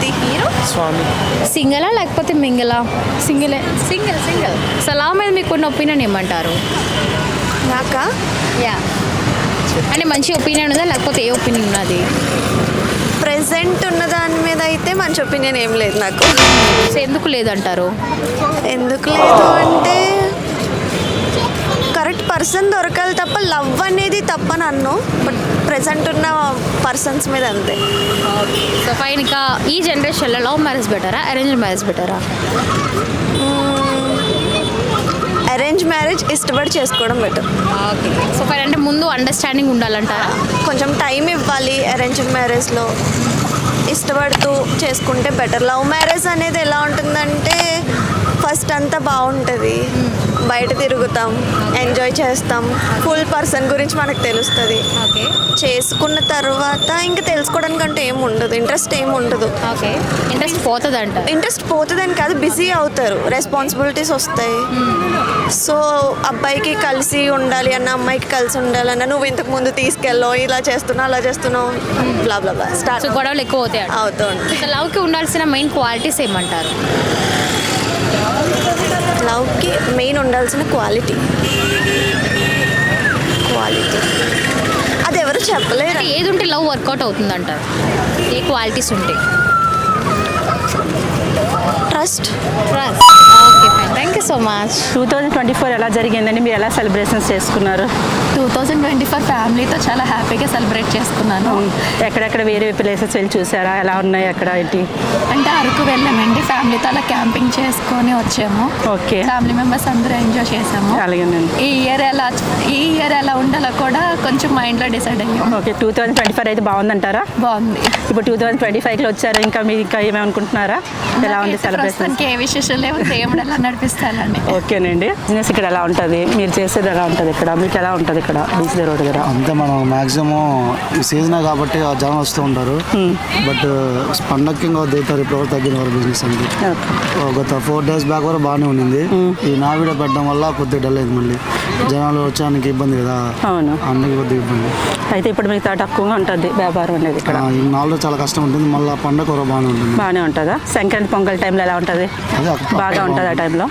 కీర్తి. మీరు స్వామి. సింగిలా లేకపోతే మింగిలా? సింగిలే. Single. So love మీద మీకున్న ఒపీనియన్ ఏమంటారు? నాకా యా, అంటే మంచి ఒపీనియన్ ఉందా లేకపోతే ఏ ఒపీనియన్ ఉన్నది? ప్రెసెంట్ ఉన్న దాని మీద అయితే మంచి ఒపీనియన్ ఏం లేదు నాకు. సో ఎందుకు లేదంటారు? ఎందుకు లేదు అంటే కరెక్ట్ పర్సన్ దొరకాలి తప్ప లవ్ అనేది తప్పని అన్ను. బట్ ప్రెసెంట్ ఉన్న పర్సన్స్ మీద అంతే. So fine. ఇంకా ఈ జనరేషన్లో లవ్ మ్యారేజ్ బెటరా అరేంజ్ మ్యారేజ్ బెటరా? అరేంజ్ మ్యారేజ్ ఇష్టపడి చేసుకోవడం బెటర్. ఓకే. సో ఫైన్, అంటే ముందు అండర్స్టాండింగ్ ఉండాలంటారా? కొంచెం టైం ఇవ్వాలి అరేంజ్ మ్యారేజ్లో. ఇష్టపడుతూ చేసుకుంటే బెటర్. లవ్ మ్యారేజ్ అనేది ఎలా ఉంటుందంటే ఫస్ట్ అంతా బాగుంటుంది, బయట తిరుగుతాం, ఎంజాయ్ చేస్తాం, ఫుల్ పర్సన్ గురించి మనకు తెలుస్తుంది. ఓకే. చేసుకున్న తర్వాత ఇంకా తెలుసుకోవడానికంటే ఏం ఉండదు, ఇంట్రెస్ట్ ఏం ఉండదు. ఓకే. ఇంట్రెస్ట్ పోతుందంట? ఇంట్రెస్ట్ పోతుందని కాదు, బిజీ అవుతారు, రెస్పాన్సిబిలిటీస్ వస్తాయి. సో అబ్బాయికి కలిసి ఉండాలి అన్న, అమ్మాయికి కలిసి ఉండాలన్న, నువ్వు ఇంతకు ముందు తీసుకెళ్ళావు, ఇలా చేస్తున్నావు, అలా చేస్తున్నావు, బ్లా బ్లా బ్లా స్టార్ట్. సో గొడవలు ఎక్కువ అవుతాయి అవుతూ ఉంటాయి. సో లవ్కి ఉండాల్సిన మెయిన్ క్వాలిటీస్ ఏమంటారు? లవ్కి మెయిన్ ఉండాల్సిన క్వాలిటీ అది ఎవరు చెప్పలేరు. అంటే ఏది ఉంటే లవ్ వర్కౌట్ అవుతుందంటారు? ఏ క్వాలిటీస్ ఉంటాయి? Trust. Okay fine, thank you so much. 2024 ఎలా జరిగిందండి? మీరు ఎలా సెలబ్రేషన్స్ చేసుకున్నారు? 2024 ఫ్యామిలీతో చాలా హ్యాపీగా సెలబ్రేట్ చేసుకున్నాను. ఎక్కడెక్కడ వేరే ప్లేసెస్ వెళ్ళి చూసారా? ఎలా ఉన్నాయి అక్కడ ఏంటి? అంటే అరకు వెళ్ళామండి, ఫ్యామిలీతో అలా క్యాంపింగ్ చేసుకొని వచ్చాము. ఓకే. ఫ్యామిలీ మెంబర్స్ అందరూ ఎంజాయ్ చేసాము. అలాగేనండి. ఈ ఇయర్ ఎలా ఉండాలో కూడా కొంచెం మైండ్లో డిసైడ్ అయ్యాము. ఓకే. 2024 అయితే బాగుందంటారా? బాగుంది. ఇప్పుడు 2025లో వచ్చారు, ఇంకా మీరు ఇంకా ఏమనుకుంటున్నారా? ఎలా ఉంది సెలబ్రేషన్? ప్రస్తుతానికి ఏ విశేషం లేవు, దేవుడు ఎలా నడిపిస్తానండి. ఓకేనండి. బిజినెస్ ఇక్కడ ఎలా ఉంటుంది? మీరు చేసేది ఎలా ఉంటుంది ఇక్కడ? మీకు ఎలా ఉంటుంది ఇక్కడ బీచ్ రోడ్ దగ్గర? అంతే, మనం మ్యాక్సిమం ఈ సీజన్ కాబట్టి జనం వస్తూ ఉంటారు. బట్ పండగకి ఇంకా దిగుతారు. ఇప్పుడు తగ్గిన వారు బిజినెస్ అండి. గత 4 days బ్యాక్ వరకు బాగానే ఉండింది. ఈ నా వీడియో పెట్టడం వల్ల కొద్దిగా డల్ అయింది. మళ్ళీ జనాలు వచ్చానికి ఇబ్బంది కదా. అవును, అన్నికి కొద్దిగా ఇబ్బంది. అయితే ఇప్పుడు మీకు తక్కువగా ఉంటుంది వ్యాపారం అనేది ఇక్కడ? ఈ 4 రోజులు చాలా కష్టం ఉంటుంది. మళ్ళీ పండగ కూడా బాగానే ఉంటుంది. బాగానే ఉంటుందా? సంక్రాంతి పొంగల్ టైంలో ఎలా ఉంటుంది? అదే బాగా ఉంటుంది ఆ టైంలో?